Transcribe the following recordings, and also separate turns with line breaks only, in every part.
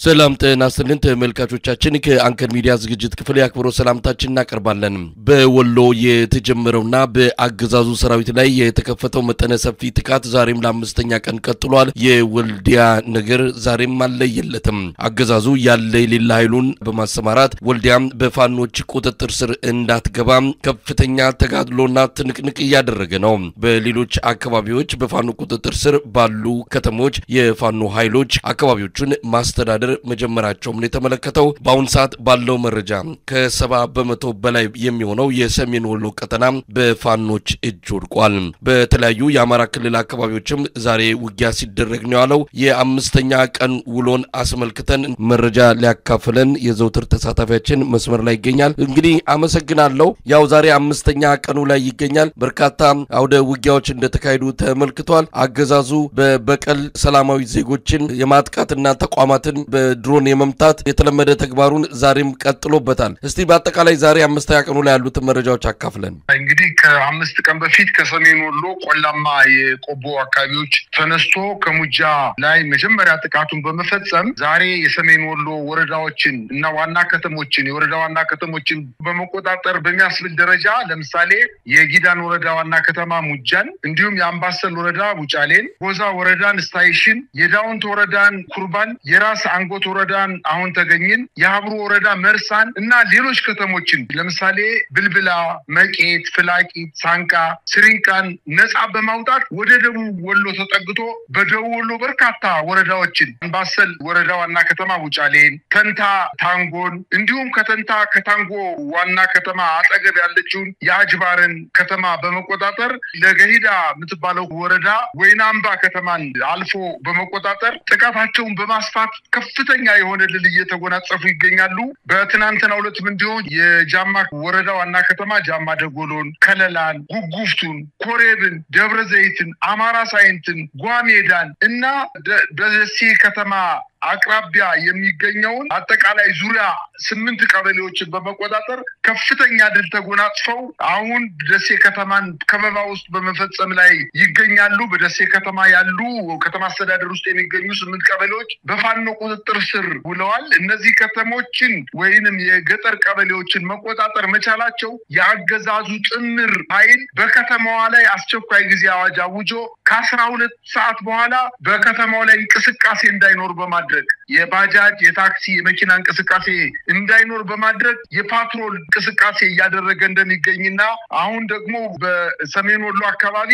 ሰላም ጤና ይስጥልን ተመልካቾቻችን ከአንከር ሚዲያ ዝግጅት ክፍል ያክብሮ ሰላምታችንን እናቀርባለን። በወሎ የተጀመረውና በአገዛዙ ሰራዊት ላይ የተከፈተው መጠነ ሰፊ ጥቃት ዛሬም ለአምስተኛ ቀን ቀጥሏል። የወልዲያ ነገር ዛሬም አለየለትም። አገዛዙ ያለ የሌላ ኃይሉን በማሰማራት ወልዲያም በፋኖች ቁጥጥር ስር እንዳትገባ ከፍተኛ ተጋድሎና ትንቅንቅ እያደረገ ነው። በሌሎች አካባቢዎች በፋኖ ቁጥጥር ስር ባሉ ከተሞች የፋኖ ኃይሎች አካባቢዎችን ማስተዳደር መጀመራቸውን የተመለከተው በአሁን ሰዓት ባለው መረጃ ከ70% በላይ የሚሆነው የሰሜን ወሎ ቀጠና በፋኖች እጅ ወድቋል። በተለያዩ የአማራ ክልል አካባቢዎችም ዛሬ ውጊያ ሲደረግ ነው ያለው። የአምስተኛ ቀን ውሎን አስመልክተን መረጃ ሊያካፍለን የዘውትር ተሳታፊያችን መስመር ላይ ይገኛል። እንግዲህ አመሰግናለሁ። ያው ዛሬ አምስተኛ ቀኑ ላይ ይገኛል። በርካታ አውደ ውጊያዎች እንደተካሄዱ ተመልክቷል። አገዛዙ በበቀል ሰላማዊ ዜጎችን የማጥቃትና ተቋማትን በድሮን የመምታት የተለመደ ተግባሩን ዛሬም ቀጥሎበታል። እስቲ በአጠቃላይ ዛሬ አምስተኛ ቀኑ ላይ ያሉት መረጃዎች አካፍለን።
እንግዲህ ከአምስት ቀን በፊት ከሰሜን ወሎ ቆላማ የቆቦ አካባቢዎች ተነስቶ ከሙጃ ላይ መጀመሪያ ጥቃቱን በመፈጸም ዛሬ የሰሜን ወሎ ወረዳዎችን እና ዋና ከተሞችን የወረዳ ዋና ከተሞችን በመቆጣጠር በሚያስብል ደረጃ ለምሳሌ የጊዳን ወረዳ ዋና ከተማ ሙጃን፣ እንዲሁም የአምባሰል ወረዳ ቡጫሌን፣ ጎዛ ወረዳን ስታይሽን፣ የዳውንት ወረዳን ኩርባን፣ የራስ አንጎት ወረዳን አሁን ተገኝን፣ የሀብሩ ወረዳ መርሳን እና ሌሎች ከተሞችን ለምሳሌ ብልብላ፣ መቄት፣ ፍላቂት፣ ሳንቃ፣ ስሪንቃን ነፃ በማውጣት ወደ ደቡብ ወሎ ተጠግቶ በደቡብ ወሎ በርካታ ወረዳዎችን አምባሰል ወረዳ ዋና ከተማ ቡጫሌን፣ ተንታ ታንጎን፣ እንዲሁም ከታንጎ ዋና ከተማ አጠገብ ያለችውን የአጅባርን ከተማ በመቆጣጠር ለገሂዳ የምትባለው ወረዳ ወይናምባ ከተማን አልፎ በመቆጣጠር ጥቃታቸውን በማስፋት ከፍተኛ የሆነ ድል እየተጎናጸፉ ይገኛሉ። በትናንትናው ዕለት እንዲሁም የጃማ ወረዳ ዋና ከተማ ጃማ ደጎሎን፣ ከለላን፣ ጉጉፍቱን፣ ኮሬብን፣ ደብረ ዘይትን፣ አማራ ሳይንትን፣ ጓሜዳን እና ደሴ ከተማ አቅራቢያ የሚገኘውን አጠቃላይ ዙሪያ 8 ቀበሌዎችን በመቆጣጠር ከፍተኛ ድል ተጎናጽፈው አሁን ደሴ ከተማን ከበባ ውስጥ በመፈጸም ላይ ይገኛሉ። በደሴ ከተማ ያሉ ከተማ አስተዳደር ውስጥ የሚገኙ 8 ቀበሌዎች በፋኖ ቁጥጥር ስር ውለዋል። እነዚህ ከተሞችን ወይንም የገጠር ቀበሌዎችን መቆጣጠር መቻላቸው የአገዛዙ ጥምር ኃይል በከተማዋ ላይ አስቸኳይ ጊዜ አዋጅ አውጆ ከ12 ሰዓት በኋላ በከተማው ላይ እንቅስቃሴ እንዳይኖር በማድረግ የባጃጅ የታክሲ የመኪና እንቅስቃሴ እንዳይኖር በማድረግ የፓትሮል እንቅስቃሴ እያደረገ እንደሚገኝና አሁን ደግሞ በሰሜን ወሎ አካባቢ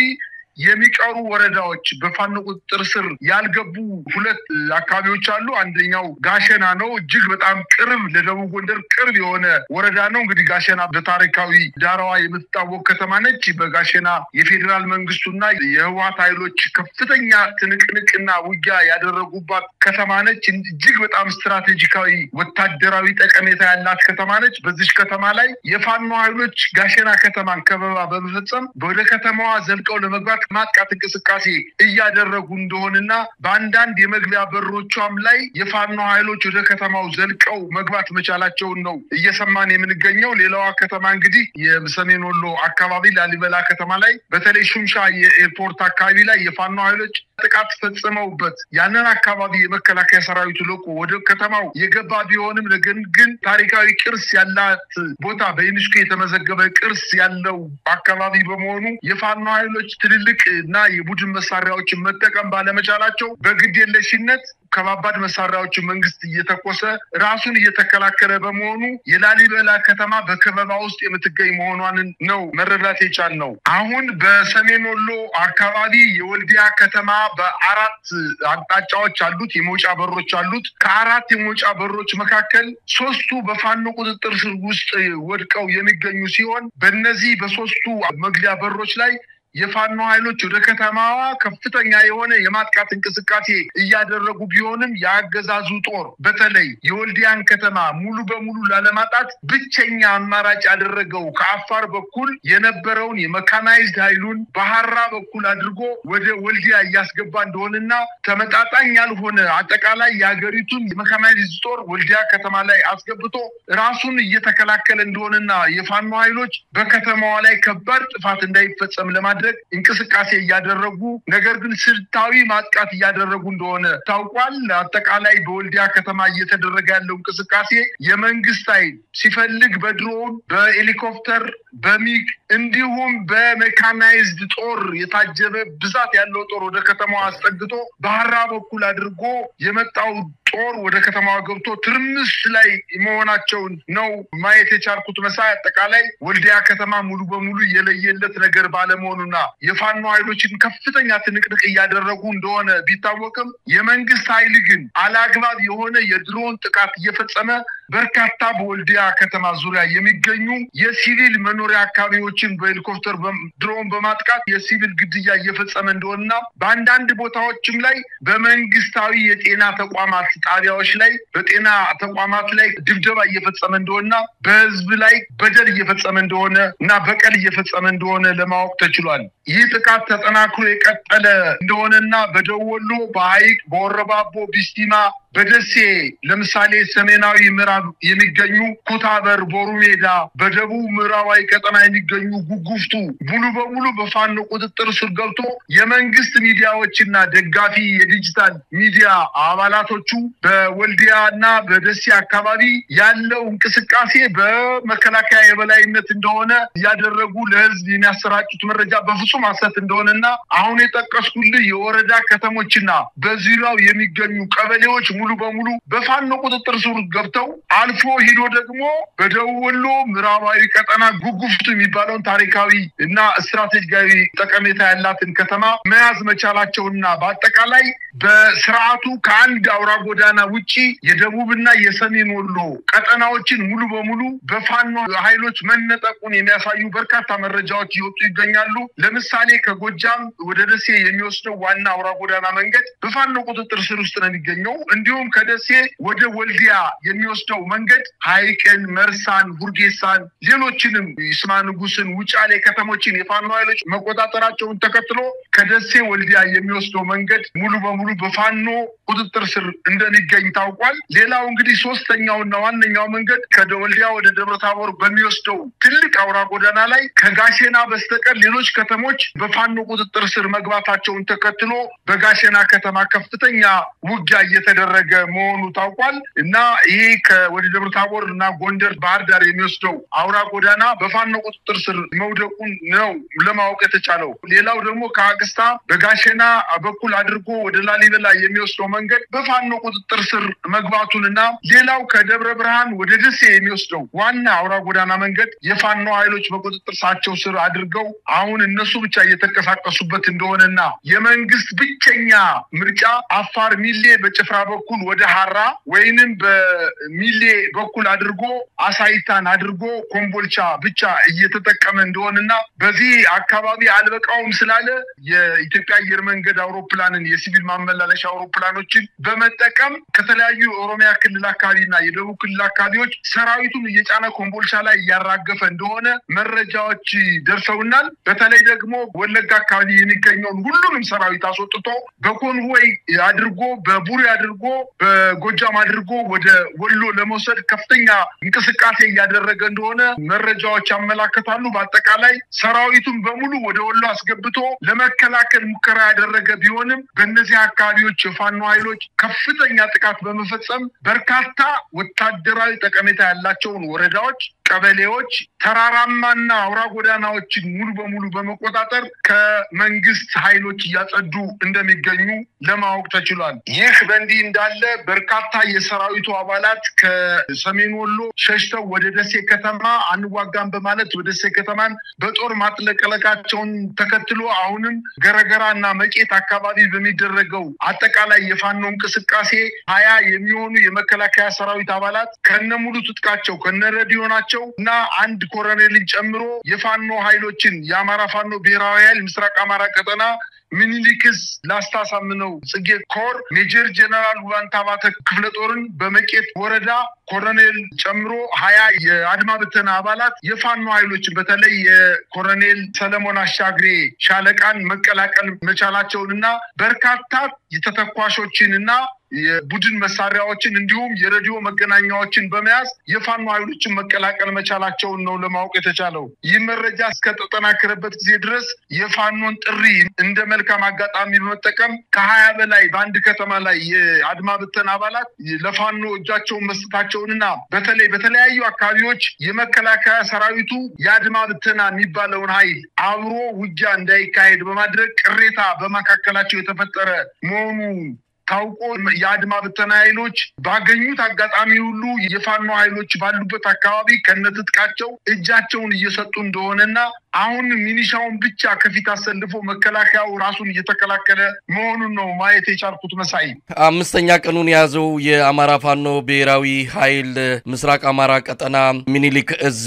የሚቀሩ ወረዳዎች በፋኖ ቁጥጥር ስር ያልገቡ 2 አካባቢዎች አሉ። አንደኛው ጋሸና ነው። እጅግ በጣም ቅርብ ለደቡብ ጎንደር ቅርብ የሆነ ወረዳ ነው። እንግዲህ ጋሸና በታሪካዊ ዳራዋ የምትታወቅ ከተማ ነች። በጋሸና የፌደራል መንግስቱና የህወሓት ኃይሎች ከፍተኛ ትንቅንቅና ውጊያ ያደረጉባት ከተማ ነች። እጅግ በጣም ስትራቴጂካዊ ወታደራዊ ጠቀሜታ ያላት ከተማ ነች። በዚህ ከተማ ላይ የፋኖ ኃይሎች ጋሸና ከተማን ከበባ በመፈጸም ወደ ከተማዋ ዘልቀው ለመግባት ማጥቃት እንቅስቃሴ እያደረጉ እንደሆነና በአንዳንድ የመግቢያ በሮቿም ላይ የፋኖ ኃይሎች ወደ ከተማው ዘልቀው መግባት መቻላቸውን ነው እየሰማን የምንገኘው። ሌላዋ ከተማ እንግዲህ የሰሜን ወሎ አካባቢ ላሊበላ ከተማ ላይ በተለይ ሹምሻ የኤርፖርት አካባቢ ላይ የፋኖ ኃይሎች ጥቃት ፈጽመውበት ያንን አካባቢ የመከላከያ ሰራዊቱ ለቆ ወደ ከተማው የገባ ቢሆንም ግን ታሪካዊ ቅርስ ያላት ቦታ በዩኔስኮ የተመዘገበ ቅርስ ያለው አካባቢ በመሆኑ የፋኖ ኃይሎች ትልልቅ እና የቡድን መሳሪያዎችን መጠቀም ባለመቻላቸው በግዴለሽነት ከባባድ መሳሪያዎችን መንግስት እየተኮሰ ራሱን እየተከላከለ በመሆኑ የላሊበላ ከተማ በከበባ ውስጥ የምትገኝ መሆኗን ነው መረዳት የቻልነው። አሁን በሰሜን ወሎ አካባቢ የወልዲያ ከተማ በ4 አቅጣጫዎች አሉት፣ የመውጫ በሮች አሉት። ከ4 የመውጫ በሮች መካከል 3ቱ በፋኖ ቁጥጥር ስር ውስጥ ወድቀው የሚገኙ ሲሆን በእነዚህ በ3ቱ መግቢያ በሮች ላይ የፋኖ ኃይሎች ወደ ከተማዋ ከፍተኛ የሆነ የማጥቃት እንቅስቃሴ እያደረጉ ቢሆንም ያገዛዙ ጦር በተለይ የወልዲያን ከተማ ሙሉ በሙሉ ላለማጣት ብቸኛ አማራጭ ያደረገው ከአፋር በኩል የነበረውን የመካናይዝድ ኃይሉን በሐራ በኩል አድርጎ ወደ ወልዲያ እያስገባ እንደሆነና ተመጣጣኝ ያልሆነ አጠቃላይ ያገሪቱን የመካናይዝድ ጦር ወልዲያ ከተማ ላይ አስገብቶ ራሱን እየተከላከለ እንደሆነና የፋኖ ኃይሎች በከተማዋ ላይ ከባድ ጥፋት እንዳይፈጸም ለማድረግ ለማድረግ እንቅስቃሴ ያደረጉ ነገር ግን ስልታዊ ማጥቃት ያደረጉ እንደሆነ ታውቋል። አጠቃላይ በወልዲያ ከተማ እየተደረገ ያለው እንቅስቃሴ የመንግስት ኃይል ሲፈልግ በድሮን በሄሊኮፕተር በሚግ እንዲሁም በሜካናይዝድ ጦር የታጀበ ብዛት ያለው ጦር ወደ ከተማዋ አስጠግቶ ባህራ በኩል አድርጎ የመጣው ጦር ወደ ከተማዋ ገብቶ ትርምስ ላይ መሆናቸውን ነው ማየት የቻልኩት። መሳይ አጠቃላይ ወልዲያ ከተማ ሙሉ በሙሉ የለየለት ነገር ባለመሆኑና የፋኖ ኃይሎችን ከፍተኛ ትንቅንቅ እያደረጉ እንደሆነ ቢታወቅም የመንግስት ኃይል ግን አላግባብ የሆነ የድሮን ጥቃት እየፈጸመ በርካታ በወልዲያ ከተማ ዙሪያ የሚገኙ የሲቪል መኖሪያ አካባቢዎችን በሄሊኮፕተር ድሮን በማጥቃት የሲቪል ግድያ እየፈጸመ እንደሆነና በአንዳንድ ቦታዎችም ላይ በመንግስታዊ የጤና ተቋማት ጣቢያዎች ላይ በጤና ተቋማት ላይ ድብደባ እየፈጸመ እንደሆነና በህዝብ ላይ በደል እየፈጸመ እንደሆነ እና በቀል እየፈጸመ እንደሆነ ለማወቅ ተችሏል። ይህ ጥቃት ተጠናክሮ የቀጠለ እንደሆነና በደቡብ ወሎ በሐይቅ በወረባቦ ቢስቲማ በደሴ ለምሳሌ ሰሜናዊ ምዕራብ የሚገኙ ኩታበር ቦሩሜዳ በደቡብ ምዕራባዊ ቀጠና የሚገኙ ጉጉፍቱ ሙሉ በሙሉ በፋኖ ቁጥጥር ስር ገብቶ የመንግስት ሚዲያዎችና ደጋፊ የዲጂታል ሚዲያ አባላቶቹ በወልዲያና በደሴ አካባቢ ያለው እንቅስቃሴ በመከላከያ የበላይነት እንደሆነ ያደረጉ ለህዝብ የሚያሰራጩት መረጃ በፍጹም ሐሰት እንደሆነና አሁን የጠቀስኩልህ የወረዳ ከተሞችና በዙሪያው የሚገኙ ቀበሌዎች ሙሉ በሙሉ በፋኖ ቁጥጥር ስር ገብተው አልፎ ሄዶ ደግሞ በደቡብ ወሎ ምዕራባዊ ቀጠና ጉጉፍቱ የሚባለውን ታሪካዊ እና ስትራቴጂካዊ ጠቀሜታ ያላትን ከተማ መያዝ መቻላቸውና በአጠቃላይ በስርዓቱ ከአንድ አውራ ጎዳና ውጪ የደቡብና የሰሜን ወሎ ቀጠናዎችን ሙሉ በሙሉ በፋኖ ኃይሎች መነጠቁን የሚያሳዩ በርካታ መረጃዎች ይወጡ ይገኛሉ። ለምሳሌ ከጎጃም ወደ ደሴ የሚወስደው ዋና አውራ ጎዳና መንገድ በፋኖ ቁጥጥር ስር ውስጥ ነው የሚገኘው። እንዲሁም ከደሴ ወደ ወልዲያ የሚወስደው መንገድ ሐይቅን፣ መርሳን፣ ሁርጌሳን ሌሎችንም ይስማ ንጉስን ውጫሌ ከተሞችን የፋኖ ኃይሎች መቆጣጠራቸውን ተከትሎ ከደሴ ወልዲያ የሚወስደው መንገድ ሙሉ በሙሉ በፋኖ ቁጥጥር ስር እንደሚገኝ ታውቋል። ሌላው እንግዲህ ሶስተኛውና ዋነኛው መንገድ ከወልዲያ ወደ ደብረታቦር በሚወስደው ትልቅ አውራ ጎዳና ላይ ከጋሸና በስተቀር ሌሎች ከተሞች በፋኖ ቁጥጥር ስር መግባታቸውን ተከትሎ በጋሸና ከተማ ከፍተኛ ውጊያ እየተደረገ መሆኑ ታውቋል እና ይሄ ወደ ደብረታቦር እና ጎንደር ባህር ዳር የሚወስደው አውራ ጎዳና በፋኖ ቁጥጥር ስር መውደቁን ነው ለማወቅ የተቻለው። ሌላው ደግሞ ከአግስታ በጋሸና በኩል አድርጎ ወደ ላሊበላ የሚወስደው መንገድ በፋኖ ቁጥጥር ስር መግባቱንና ሌላው ከደብረ ብርሃን ወደ ደሴ የሚወስደው ዋና አውራ ጎዳና መንገድ የፋኖ ኃይሎች በቁጥጥር ስር አድርገው አሁን እነሱ ብቻ እየተንቀሳቀሱበት እንደሆነና የመንግስት ብቸኛ ምርጫ አፋር ሚሌ በጭፍራ በኩል ወደ ሐራ ወይንም በሚሌ በኩል አድርጎ አሳይታን አድርጎ ኮምቦልቻ ብቻ እየተጠቀመ እንደሆነና በዚህ አካባቢ አልበቃውም ስላለ የኢትዮጵያ አየር መንገድ አውሮፕላንን የሲቪል ማመላለሻ አውሮፕላኖችን በመጠቀም ከተለያዩ ኦሮሚያ ክልል አካባቢና የደቡብ ክልል አካባቢዎች ሰራዊቱን እየጫነ ኮምቦልቻ ላይ ያራገፈ እንደሆነ መረጃዎች ደርሰውናል። በተለይ ደግሞ ወለጋ አካባቢ የሚገኘውን ሁሉንም ሰራዊት አስወጥቶ በኮንቮይ አድርጎ በቡሬ አድርጎ በጎጃም አድርጎ ወደ ወሎ ለመውሰድ ከፍተኛ እንቅስቃሴ እያደረገ እንደሆነ መረጃዎች ያመላክታሉ። በአጠቃላይ ሰራዊቱን በሙሉ ወደ ወሎ አስገብቶ ለመከላከል ሙከራ ያደረገ ቢሆንም በእነዚህ አካባቢዎች የፋኖ ኃይሎች ከፍተኛ ጥቃት በመፈጸም በርካታ ወታደራዊ ጠቀሜታ ያላቸውን ወረዳዎች፣ ቀበሌዎች፣ ተራራማና አውራ ጎዳናዎችን ሙሉ በሙሉ በመቆጣጠር ከመንግስት ኃይሎች እያጸዱ እንደሚገኙ ለማወቅ ተችሏል። ይህ በእንዲህ እንዳለ በርካታ የሰራዊቱ አባላት ከሰሜን ወሎ ሸሽተው ወደ ደሴ ከተማ አንዋጋም በማለት ወደ ደሴ ከተማን በጦር ማጥለቅለቃቸውን ተከትሎ አሁንም ገረገራና መቄት አካባቢ በሚደረገው አጠቃላይ የፋኖ እንቅስቃሴ 20 የሚሆኑ የመከላከያ ሰራዊት አባላት ከነሙሉ ትጥቃቸው ከነረዲዮናቸው እና አንድ ኮሎኔልን ጨምሮ የፋኖ ኃይሎችን የአማራ ፋኖ ብሔራዊ ኃይል ምስራቅ አማራ ቀጠና ሚኒሊክስ ላስታሳምነው ጽጌ ኮር ሜጀር ጀነራል ዋንታባተ ክፍለ ጦርን በመቄት ወረዳ ኮሎኔል ጨምሮ 20 የአድማ ብተና አባላት የፋኖ ኃይሎችን በተለይ የኮሎኔል ሰለሞን አሻግሬ ሻለቃን መቀላቀል መቻላቸውንና በርካታ የተተኳሾችንና የቡድን መሳሪያዎችን እንዲሁም የሬዲዮ መገናኛዎችን በመያዝ የፋኖ ኃይሎችን መቀላቀል መቻላቸውን ነው ለማወቅ የተቻለው። ይህ መረጃ እስከተጠናከረበት ጊዜ ድረስ የፋኖን ጥሪ እንደ መልካም አጋጣሚ በመጠቀም ከ20 በላይ በአንድ ከተማ ላይ የአድማ ብተና አባላት ለፋኖ እጃቸውን መስጠታቸውንና በተለያዩ አካባቢዎች የመከላከያ ሰራዊቱ የአድማ ብተና የሚባለውን ኃይል አብሮ ውጊያ እንዳይካሄድ በማድረግ ቅሬታ በመካከላቸው የተፈጠረ መሆኑ ታውቆ የአድማ ብተና ኃይሎች ባገኙት አጋጣሚ ሁሉ የፋኖ ኃይሎች ባሉበት አካባቢ ከነትጥቃቸው እጃቸውን እየሰጡ እንደሆነና አሁን ሚኒሻውን ብቻ ከፊት አሰልፎ መከላከያው ራሱን እየተከላከለ መሆኑን ነው ማየት የቻልኩት። መሳይ
አምስተኛ ቀኑን ያዘው የአማራ ፋኖ ብሔራዊ ኃይል ምስራቅ አማራ ቀጠና ሚኒሊክ እዝ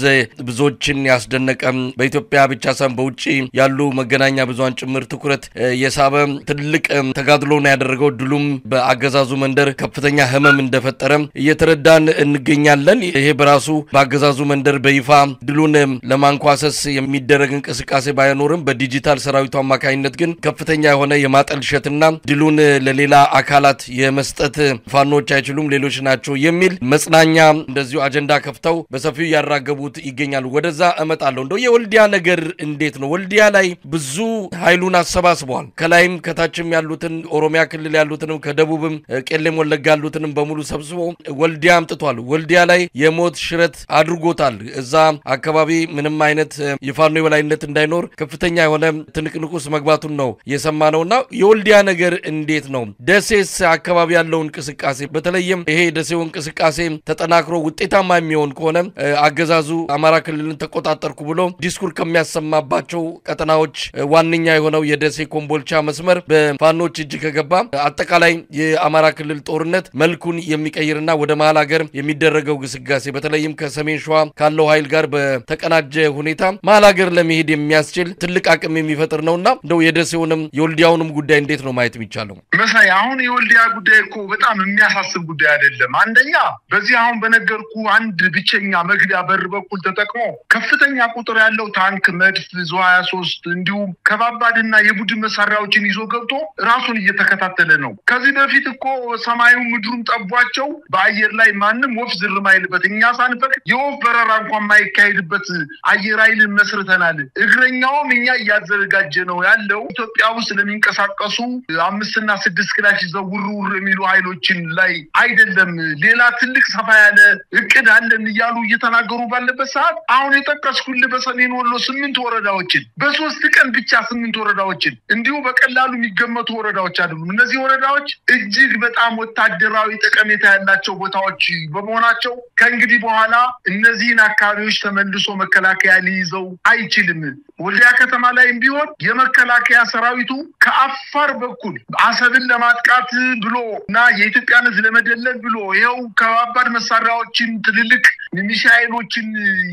ብዙዎችን ያስደነቀም በኢትዮጵያ ብቻ ሳይሆን በውጪ ያሉ መገናኛ ብዙሃን ጭምር ትኩረት የሳበ ትልቅ ተጋድሎ ነው ያደረገው። ድሉም በአገዛዙ መንደር ከፍተኛ ህመም እንደፈጠረ እየተረዳን እንገኛለን። ይሄ በራሱ በአገዛዙ መንደር በይፋ ድሉን ለማንኳሰስ የሚደረግ እንቅስቃሴ ባይኖርም በዲጂታል ሰራዊቱ አማካኝነት ግን ከፍተኛ የሆነ የማጠልሸትና ድሉን ለሌላ አካላት የመስጠት ፋኖች አይችሉም ሌሎች ናቸው የሚል መጽናኛ እንደዚሁ አጀንዳ ከፍተው በሰፊው ያራገቡት ይገኛሉ። ወደዛ እመጣለሁ። እንደው የወልዲያ ነገር እንዴት ነው? ወልዲያ ላይ ብዙ ኃይሉን አሰባስበዋል። ከላይም ከታችም ያሉትን ኦሮሚያ ክልል ያሉትንም ከደቡብም ቄለም ወለጋ ያሉትንም በሙሉ ሰብስቦ ወልዲያ አምጥቷል። ወልዲያ ላይ የሞት ሽረት አድርጎታል። እዛ አካባቢ ምንም አይነት የፋኖ የበላይነት እንዳይኖር ከፍተኛ የሆነ ትንቅንቁስ መግባቱን ነው የሰማነውና የወልዲያ ነገር እንዴት ነው? ደሴስ አካባቢ ያለው እንቅስቃሴ በተለይም ይሄ ደሴው እንቅስቃሴ ተጠናክሮ ውጤታማ የሚሆን ከሆነ አገዛዙ አማራ ክልልን ተቆጣጣርኩ ብሎ ዲስኩር ከሚያሰማባቸው ቀጠናዎች ዋንኛ የሆነው የደሴ ኮምቦልቻ መስመር በፋኖች እጅ ከገባ አጠቃላይ የአማራ ክልል ጦርነት መልኩን የሚቀይርና ወደ መሃል ሀገር የሚደረገው ግስጋሴ በተለይም ከሰሜን ሸዋ ካለው ኃይል ጋር በተቀናጀ ሁኔታ መሃል ሀገር ለመሄድ የሚያስችል ትልቅ አቅም የሚፈጥር ነውና እንደው የደሴውንም የወልዲያውንም ጉዳይ እንዴት ነው ማየት የሚቻለው?
መሳይ አሁን የወልዲያ ጉዳይ እኮ በጣም የሚያሳስብ ጉዳይ አይደለም። አንደኛ በዚህ አሁን በነገርኩ አንድ ብቸኛ መግቢያ በር በኩል ተጠቅሞ ከፍተኛ ቁጥር ያለው ታንክ፣ መድፍ፣ ዙ 23 እንዲሁም ከባባድና የቡድን መሳሪያዎችን ይዞ ገብቶ ራሱን እየተከታተለ ነው። ከዚህ በፊት እኮ ሰማዩ ምድሩም ጠቧቸው በአየር ላይ ማንም ወፍ ዝር ማይልበት እኛ ሳንፈቅድ የወፍ በረራ እንኳን ማይካሄድበት አየር ኃይል መስርተናል። እግረኛውም እኛ እያዘጋጀ ነው ያለው ኢትዮጵያ ውስጥ ለሚንቀሳቀሱ 5 እና 6 ክላሽ ዘውሩር የሚሉ ኃይሎችን ላይ አይደለም ሌላ ትልቅ ሰፋ ያለ እቅድ አለን እያሉ እየተናገሩ ባለበት ሰዓት አሁን የጠቀስኩልህ በሰሜን ወሎ 8 ወረዳዎችን በ3 ቀን ብቻ 8 ወረዳዎችን እንዲሁ በቀላሉ የሚገመቱ ወረዳዎች አይደሉም። እነዚህ ወረዳዎች እጅግ በጣም ወታደራዊ ጠቀሜታ ያላቸው ቦታዎች በመሆናቸው ከእንግዲህ በኋላ እነዚህን አካባቢዎች ተመልሶ መከላከያ ሊይዘው አይችልም። ወልዲያ ከተማ ላይም ቢሆን የመከላከያ ሰራዊቱ ከአፋር በኩል አሰብን ለማጥቃት ብሎና የኢትዮጵያን ሕዝብ ለመደለል ብሎ ይኸው ከባባድ መሳሪያዎችን ትልልቅ ሚሳኤሎችን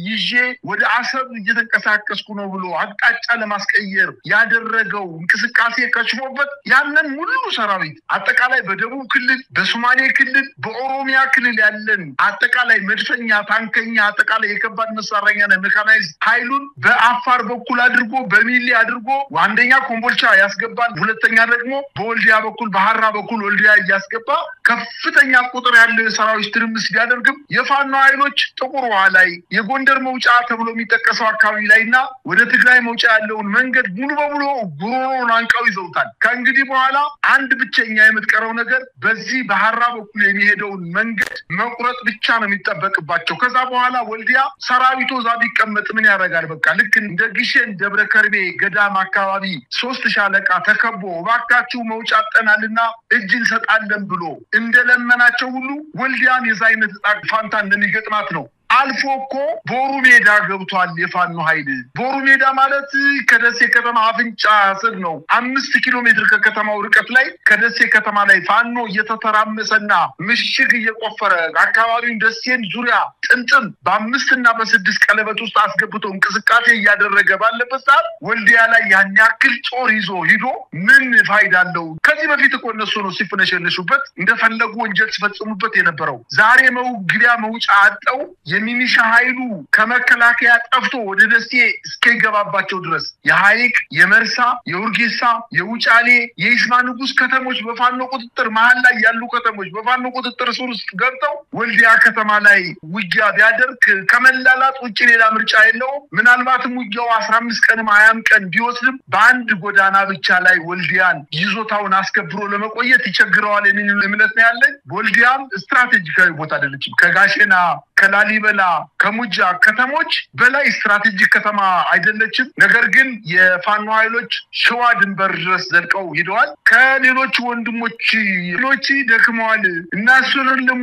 ይዤ ወደ አሰብ እየተንቀሳቀስኩ ነው ብሎ አቅጣጫ ለማስቀየር ያደረገው እንቅስቃሴ ከሽፎበት ያንን ሙሉ ሰራዊት አጠቃላይ በደቡብ ክልል፣ በሶማሌ ክልል፣ በኦሮሚያ ክልል ያለን አጠቃላይ መድፈኛ፣ ታንከኛ አጠቃላይ የከባድ መሳሪያና ሜካናይዝ ኃይሉን በአፋር በኩል አድርጎ በሚሊ አድርጎ አንደኛ ኮምቦልቻ ያስገባል፣ ሁለተኛ ደግሞ በወልዲያ በኩል በሐራ በኩል ወልዲያ ያስገባ ከፍተኛ ቁጥር ያለው ሰራዊት ትርምስ ቢያደርግም የፋኖ ኃይሎች ጥቁር ውሃ ላይ የጎንደር መውጫ ተብሎ የሚጠቀሰው አካባቢ ላይና ወደ ትግራይ መውጫ ያለውን መንገድ ሙሉ በሙሉ ጉሮሮን አንቀው ይዘውታል። ከእንግዲህ በኋላ አንድ ብቸኛ የምትቀረው ነገር በዚህ በሐራ በኩል የሚሄደውን መንገድ መቁረጥ ብቻ ነው የሚጠበቅባቸው። ከዛ በኋላ ወልዲያ ሰራዊቱ ዛ ቢቀመጥ ምን ያደርጋል? በቃ ልክ እንደ ግሸን ደብረ ከርቤ ገዳም አካባቢ 3 ሻለቃ ተከቦ ባካችሁ መውጫ አጠናልና እጅ እንሰጣለን ብሎ እንደለመናቸው ሁሉ ወልዲያን የዛ አይነት ፋንታ እንደሚገጥማት ነው። አልፎ እኮ ቦሩ ሜዳ ገብቷል የፋኖ ኃይል። ቦሩ ሜዳ ማለት ከደሴ ከተማ አፍንጫ ስር ነው። 5 ኪሎ ሜትር ከከተማው ርቀት ላይ ከደሴ ከተማ ላይ ፋኖ እየተተራመሰና ምሽግ እየቆፈረ አካባቢውን ደሴን ዙሪያ ጥምጥም በ5 እና በ6 ቀለበት ውስጥ አስገብቶ እንቅስቃሴ እያደረገ ባለበት ሰዓት ወልዲያ ላይ ያን ያክል ጦር ይዞ ሂዶ ምን ፋይዳ አለው? ከዚህ በፊት እኮ እነሱ ነው ሲፈነሸነሹበት እንደፈለጉ ወንጀል ሲፈጽሙበት የነበረው። ዛሬ መግቢያ መውጫ አጣው የሚኒሻ ኃይሉ ከመከላከያ ጠፍቶ ወደ ደሴ እስከገባባቸው ድረስ የሐይቅ የመርሳ የውርጌሳ የውጫሌ የይስማ ንጉስ ከተሞች በፋኖ ቁጥጥር መሃል ላይ ያሉ ከተሞች በፋኖ ቁጥጥር ስር ውስጥ ገብተው ወልዲያ ከተማ ላይ ውጊያ ቢያደርግ ከመላላት ውጪ ሌላ ምርጫ የለውም። ምናልባትም ውጊያው 15 ቀንም 20 ቀን ቢወስድም በአንድ ጎዳና ብቻ ላይ ወልዲያን ይዞታውን አስከብሮ ለመቆየት ይቸግረዋል የሚል እምነት ነው ያለኝ። ወልዲያም ስትራቴጂካዊ ቦታ አይደለችም። ከጋሸና ከላሊበላ ከሙጃ ከተሞች በላይ ስትራቴጂክ ከተማ አይደለችም። ነገር ግን የፋኖ ኃይሎች ሸዋ ድንበር ድረስ ዘልቀው ሄደዋል። ከሌሎች ወንድሞች ሌሎች ደክመዋል እና እሱንም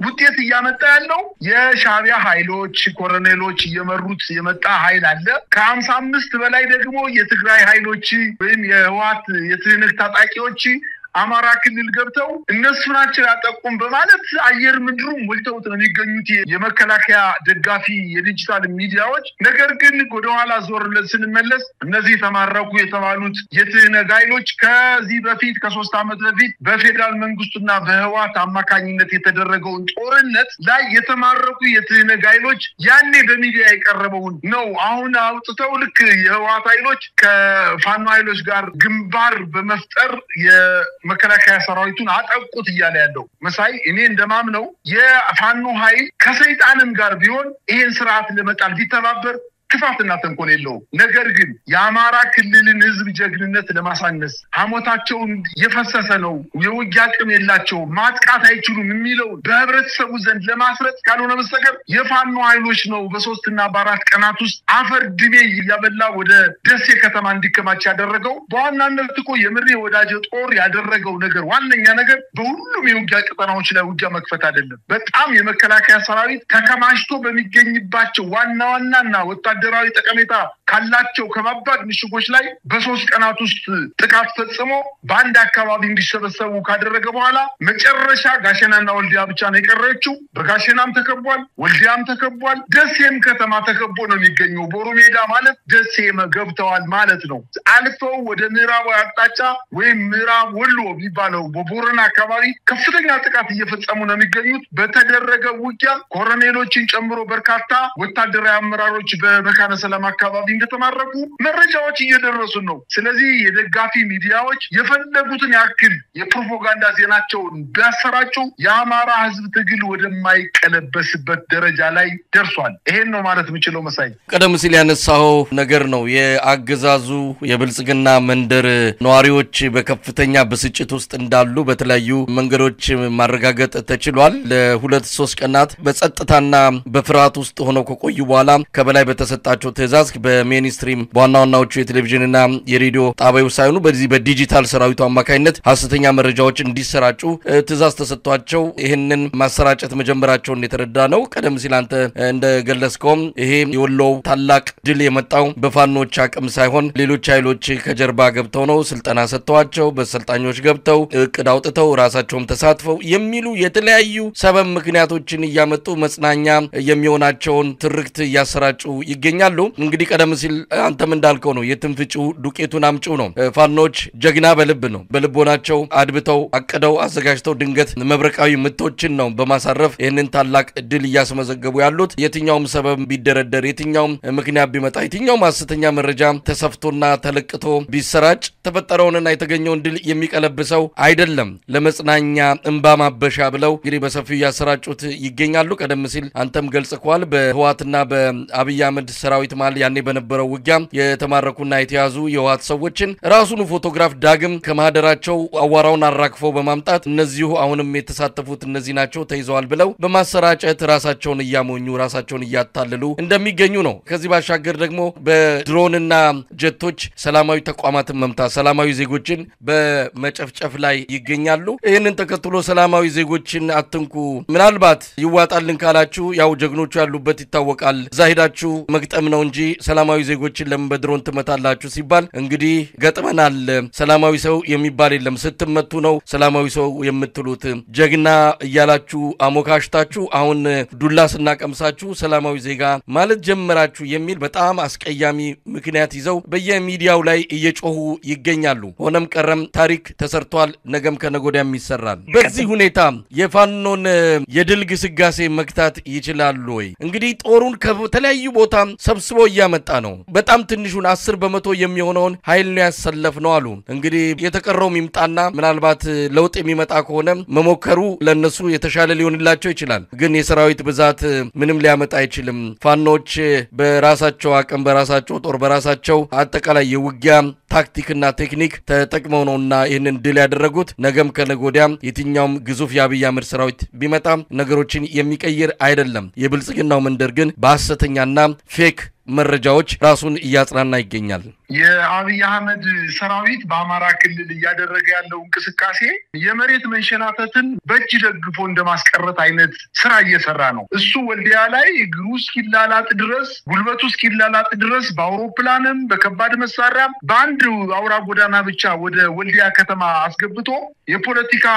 ውጤት እያመጣ ያለው የሻዕቢያ ኃይሎች ኮሎኔሎች እየመሩት የመጣ ኃይል አለ። ከ55 በላይ ደግሞ የትግራይ ኃይሎች ወይም የህወሓት የትህነግ ታጣቂዎች አማራ ክልል ገብተው እነሱ ናቸው ያጠቁም በማለት አየር ምድሩ ሞልተውት ነው የሚገኙት የመከላከያ ደጋፊ የዲጂታል ሚዲያዎች። ነገር ግን ወደኋላ ዞር ስንመለስ እነዚህ ተማረኩ የተባሉት የትህነግ ኃይሎች ከዚህ በፊት ከ3 ዓመት በፊት በፌደራል መንግስቱና በህወሓት አማካኝነት የተደረገውን ጦርነት ላይ የተማረኩ የትህነግ ኃይሎች ያኔ በሚዲያ የቀረበውን ነው አሁን አውጥተው ልክ የህወሓት ኃይሎች ከፋኖ ኃይሎች ጋር ግንባር በመፍጠር መከላከያ ሰራዊቱን አጠቁት እያለ ያለው መሳይ እኔ እንደማምነው የፋኖ ኃይል ከሰይጣንም ጋር ቢሆን ይሄን ስርዓት ለመጣል ቢተባበር ክፋትና ተንኮል የለው። ነገር ግን የአማራ ክልልን ህዝብ ጀግንነት ለማሳነስ ሐሞታቸውን የፈሰሰ ነው የውጊያ አቅም የላቸው ማጥቃት አይችሉም የሚለው በህብረተሰቡ ዘንድ ለማስረጽ ካልሆነ በስተቀር የፋኖ ኃይሎች ነው በ3 እና በ4 ቀናት ውስጥ አፈር ድሜ ያበላ ወደ ደሴ ከተማ እንዲከማች ያደረገው። በዋናነት እኮ የምሬ ወዳጅ ጦር ያደረገው ነገር ዋነኛ ነገር በሁሉም የውጊያ ቀጠናዎች ላይ ውጊያ መክፈት አይደለም። በጣም የመከላከያ ሰራዊት ተከማችቶ በሚገኝባቸው ዋናና ወታደራዊ ጠቀሜታ ካላቸው ከባባድ ምሽጎች ላይ በ3 ቀናት ውስጥ ጥቃት ፈጽሞ በአንድ አካባቢ እንዲሰበሰቡ ካደረገ በኋላ መጨረሻ ጋሸናና ወልዲያ ብቻ ነው የቀረችው። በጋሸናም ተከቧል፣ ወልዲያም ተከቧል፣ ደሴም ከተማ ተከቦ ነው የሚገኘው። ቦሩ ሜዳ ማለት ደሴ ገብተዋል ማለት ነው። አልፈው ወደ ምዕራብ አቅጣጫ ወይም ምዕራብ ወሎ የሚባለው በቦረና አካባቢ ከፍተኛ ጥቃት እየፈጸሙ ነው የሚገኙት። በተደረገ ውጊያ ኮሎኔሎችን ጨምሮ በርካታ ወታደራዊ አመራሮች በመካነ ሰላም አካባቢ እንደተማረኩ መረጃዎች እየደረሱ ነው። ስለዚህ የደጋፊ ሚዲያዎች የፈለጉትን ያክል የፕሮፓጋንዳ ዜናቸውን ቢያሰራጩ የአማራ ህዝብ ትግል ወደማይቀለበስበት ደረጃ ላይ ደርሷል። ይሄን ነው ማለት የምችለው መሳይ።
ቀደም ሲል ያነሳው ነገር ነው የአገዛዙ የብልጽግና መንደር ነዋሪዎች በከፍተኛ ብስጭት ውስጥ እንዳሉ በተለያዩ መንገዶች ማረጋገጥ ተችሏል። ለ2-3 ቀናት በጸጥታና በፍርሃት ውስጥ ሆነው ከቆዩ በኋላ ከበላይ በተሰጣቸው ትዕዛዝ በሜንስትሪም በዋናዎቹ የቴሌቪዥንና የሬዲዮ ጣቢያዎች ሳይሆኑ በዚህ በዲጂታል ሰራዊቱ አማካኝነት ሐሰተኛ መረጃዎች እንዲሰራጩ ትዕዛዝ ተሰጥቷቸው ይሄንን ማሰራጨት መጀመራቸውን የተረዳ ነው። ቀደም ሲል አንተ እንደገለጽከው ይሄ የወሎው ታላቅ ድል የመጣው በፋኖች አቅም ሳይሆን ሌሎች ኃይሎች ከጀርባ ገብተው ነው ስልጠና ሰጥተዋቸው በሰልጣኞች ገብተው እቅድ አውጥተው ራሳቸውም ተሳትፈው የሚሉ የተለያዩ ሰበብ ምክንያቶችን እያመጡ መጽናኛ የሚሆናቸውን ትርክት ያሰራጩ ይገኛሉ። እንግዲህ ቀደም ሲል አንተም እንዳልከው ነው የትንፍጩ ዱቄቱን አምጪው ነው። ፋኖች ጀግና በልብ ነው። በልቦናቸው አድብተው አቀደው አዘጋጅተው ድንገት መብረቃዊ ምቶችን ነው በማሳረፍ ይሄንን ታላቅ ድል ያስመዘገቡ ያሉት። የትኛውም ሰበብ ቢደረደር የትኛውም ምክንያት ቢመጣ የትኛውም ሐሰተኛ መረጃ ተሰፍቶና ተለቅቶ ቢሰራጭ ተፈጠረውንና የተገኘውን ድል የሚቀለብሰው አይደለም። ለመጽናኛ እንባ ማበሻ ብለው እንግዲህ በሰፊው ያሰራጩት ይገኛሉ። ቀደም ሲል አንተም ገልጸዋል። በህወሓትና በአብይ አህመድ ሰራዊት ማለት ያኔ በነበረው ውጊያ የተማረኩና የተያዙ የህወሓት ሰዎችን ራሱን ፎቶግራፍ ዳግም ከማህደራቸው አዋራውን አራግፈው በማምጣት እነዚሁ አሁንም የተሳተፉት እነዚህ ናቸው ተይዘዋል ብለው በማሰራጨት ራሳቸውን እያሞኙ ራሳቸውን እያታለሉ እንደሚገኙ ነው። ከዚህ ባሻገር ደግሞ በድሮንና ጀቶች ሰላማዊ ተቋማትን መምታት ሰላማዊ ዜጎችን በመጨፍጨፍ ላይ ይገኛሉ። ይሄንን ተከትሎ ሰላማዊ ዜጎችን አትንኩ ምናልባት ይዋጣልን ካላችሁ ያው ጀግኖቹ ያሉበት ይታወቃል። ዛሂዳችሁ መግጠም ነው እንጂ ሰላማዊ ሰላማዊ ዜጎችን ለምን በድሮን ትመታላችሁ ሲባል እንግዲህ ገጥመናል ሰላማዊ ሰው የሚባል የለም ስትመቱ ነው ሰላማዊ ሰው የምትሉት ጀግና እያላችሁ አሞካሽታችሁ አሁን ዱላ ስናቀምሳችሁ ሰላማዊ ዜጋ ማለት ጀመራችሁ የሚል በጣም አስቀያሚ ምክንያት ይዘው በየሚዲያው ላይ እየጮሁ ይገኛሉ ሆነም ቀረም ታሪክ ተሰርቷል ነገም ከነጎዳም ይሰራል በዚህ ሁኔታ የፋኖን የድል ግስጋሴ መክታት ይችላሉ ወይ እንግዲህ ጦሩን ከተለያዩ ቦታ ሰብስቦ ያመጣ ነው በጣም ትንሹን 10% የሚሆነውን ኃይል ነው ያሰለፍነው አሉ እንግዲህ የተቀረው ይምጣና ምናልባት ለውጥ የሚመጣ ከሆነ መሞከሩ ለነሱ የተሻለ ሊሆንላቸው ይችላል ግን የሰራዊት ብዛት ምንም ሊያመጣ አይችልም ፋኖች በራሳቸው አቅም በራሳቸው ጦር በራሳቸው አጠቃላይ የውጊያ ታክቲክና ቴክኒክ ተጠቅመው ነውና ይሄንን ድል ያደረጉት ነገም ከነጎዳም የትኛውም ግዙፍ የአብይ አህመድ ሰራዊት ቢመጣ ነገሮችን የሚቀይር አይደለም የብልጽግናው መንደር ግን በሐሰተኛና ፌክ መረጃዎች ራሱን እያጽናና ይገኛል
የአብይ አህመድ ሰራዊት በአማራ ክልል እያደረገ ያለው እንቅስቃሴ የመሬት መንሸናተትን በእጅ ደግፎ እንደማስቀረት አይነት ስራ እየሰራ ነው እሱ ወልዲያ ላይ እግሩ እስኪላላጥ ድረስ ጉልበቱ እስኪላላጥ ድረስ በአውሮፕላንም በከባድ መሳሪያም በአንድ አውራ ጎዳና ብቻ ወደ ወልዲያ ከተማ አስገብቶ የፖለቲካ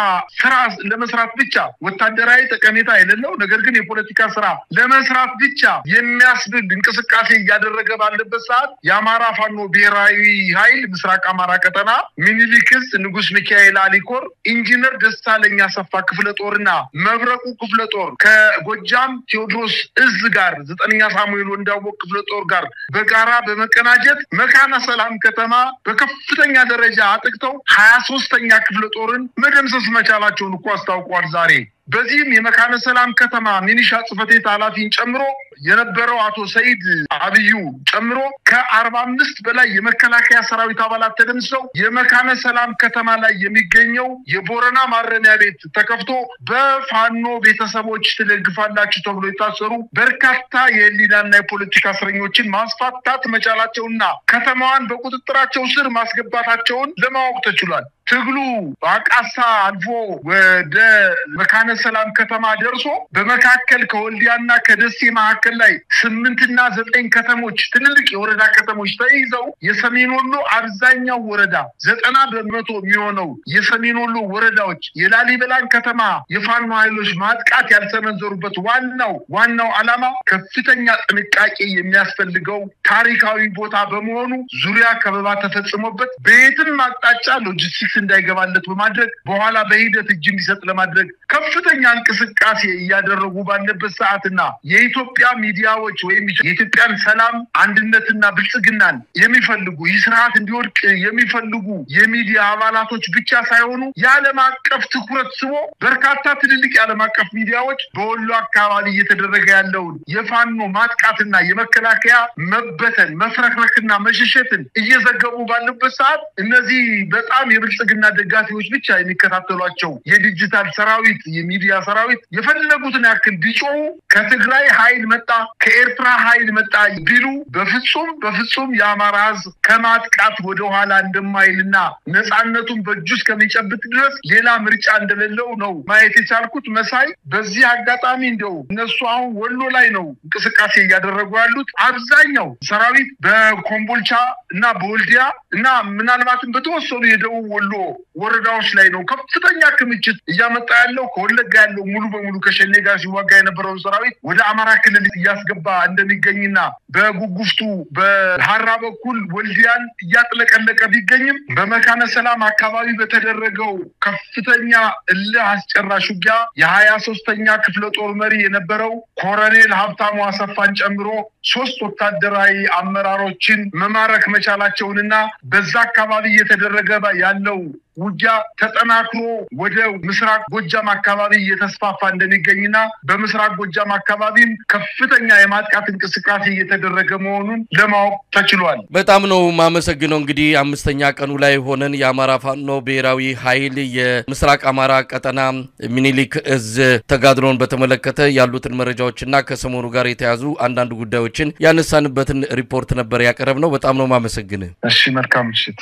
ስራ ለመስራት ብቻ ወታደራዊ ጠቀሜታ የሌለው ነገር ግን የፖለቲካ ስራ ለመስራት ብቻ የሚያስብል እንቅስቃሴ እያደረገ ባለበት ሰዓት የአማራ ፋኖ ብሔራዊ ኃይል ምስራቅ አማራ ቀጠና ሚኒሊክስ ንጉስ ሚካኤል አሊኮር ኢንጂነር ደስታለኛ ሰፋ ክፍለ ጦርና መብረቁ ክፍለ ጦር ከጎጃም ቴዎድሮስ እዝ ጋር 9ኛ ሳሙኤል ወንዳወቅ ክፍለ ጦር ጋር በጋራ በመቀናጀት መካነ ሰላም ከተማ በከፍተኛ ደረጃ አጥቅተው 23ኛ ክፍለ ጦርን መደምሰስ መቻላቸውን እኮ አስታውቋል ዛሬ በዚህም የመካነ ሰላም ከተማ ሚኒሻ ጽፈቴት ኃላፊን ጨምሮ የነበረው አቶ ሰይድ አብዩ ጨምሮ ከ45 በላይ የመከላከያ ሰራዊት አባላት ተደምሰው የመካነ ሰላም ከተማ ላይ የሚገኘው የቦረና ማረሚያ ቤት ተከፍቶ በፋኖ ቤተሰቦች ተደግፋላችሁ ተብሎ የታሰሩ በርካታ የህሊናና የፖለቲካ እስረኞችን ማስፈታት መቻላቸውና ከተማዋን በቁጥጥራቸው ስር ማስገባታቸውን ለማወቅ ተችሏል ትግሉ አቃሳ አልፎ ወደ መካነ ሰላም ከተማ ደርሶ በመካከል ከወልዲያና ከደሴ መካከል ላይ 8 እና 9 ከተሞች ትልልቅ የወረዳ ከተሞች ተይዘው የሰሜን ወሎ አብዛኛው ወረዳ 90% የሚሆነው የሰሜን ወሎ ወረዳዎች የላሊበላን ከተማ የፋኖ ኃይሎች ማጥቃት ያልተመንዘሩበት ዋናው ዓላማ ከፍተኛ ጥንቃቄ የሚያስፈልገው ታሪካዊ ቦታ በመሆኑ ዙሪያ ከበባ ተፈጽሞበት በየትም አቅጣጫ ሎጂስቲክስ እንዳይገባለት በማድረግ በኋላ በሂደት እጅ እንዲሰጥ ለማድረግ ከፍተኛ እንቅስቃሴ እያደረጉ ባለበት ሰዓትና የኢትዮጵያ ሚዲያዎች ወይም የኢትዮጵያን ሰላም አንድነትና ብልጽግናን የሚፈልጉ ይስራት እንዲወድቅ የሚፈልጉ የሚዲያ አባላቶች ብቻ ሳይሆኑ የዓለም አቀፍ ትኩረት ስቦ በርካታ ትልልቅ የዓለም አቀፍ ሚዲያዎች በወሎ አካባቢ እየተደረገ ያለውን የፋኖ ማጥቃትና የመከላከያ መበተን መፍረክረክና መሸሸትን እየዘገቡ ባሉበት ሰዓት እነዚህ በጣም የብልጽግና ደጋፊዎች ብቻ የሚከታተሏቸው የዲጂታል ሰራዊት የሚዲያ ሰራዊት የፈለጉትን ያክል ቢጮሁ ከትግራይ ኃይል መጣ ከኤርትራ ኃይል መጣ ቢሉ በፍጹም የአማራ ሕዝብ ከማጥቃት ወደ ኋላ እንደማይልና ነፃነቱን በእጁ እስከሚጨብጥ ድረስ ሌላ ምርጫ እንደሌለው ነው ማየት የቻልኩት መሳይ በዚህ አጋጣሚ እንደው እነሱ አሁን ወሎ ላይ ነው እንቅስቃሴ እያደረጉ ያሉት አብዛኛው ሰራዊት በኮምቦልቻ እና በወልዲያ እና ምናልባትም በተወሰኑ የደቡብ ወሎ ወረዳዎች ላይ ነው ከፍተኛ ክምችት እያመጣ ያለው ከወለጋ ያለው ሙሉ በሙሉ ከሸኔ ጋር ሲዋጋ የነበረው ሰራዊት ወደ አማራ ክልል እያስገባ እንደሚገኝና በጉጉፍቱ በሐራ በኩል ወልዲያን እያጥለቀለቀ ቢገኝም በመካነ ሰላም አካባቢ በተደረገው ከፍተኛ እልህ አስጨራሽ ውጊያ የ23ኛ ክፍለ ጦር መሪ የነበረው ኮሎኔል ሀብታሙ አሰፋን ጨምሮ 3 ወታደራዊ አመራሮችን መማረክ መቻላቸውንና በዛ አካባቢ እየተደረገ ያለው ውጊያ ተጠናክሮ ወደ ምስራቅ ጎጃም አካባቢ እየተስፋፋ እንደሚገኝና በምስራቅ ጎጃም አካባቢም ከፍተኛ የማጥቃት እንቅስቃሴ እየተደረገ መሆኑን ለማወቅ ተችሏል በጣም ነው ማመሰግነው እንግዲህ 5ኛ ቀኑ ላይ ሆነን የአማራ ፋኖ ብሔራዊ ኃይል የምስራቅ አማራ ቀጠና ሚኒሊክ እዝ ተጋድሎን በተመለከተ ያሉትን መረጃዎችና ከሰሞኑ ጋር የተያዙ አንዳንድ ጉዳዮችን ያነሳንበትን ሪፖርት ነበር ያቀረብነው በጣም ነው ማመሰግነው እሺ መልካም ምሽት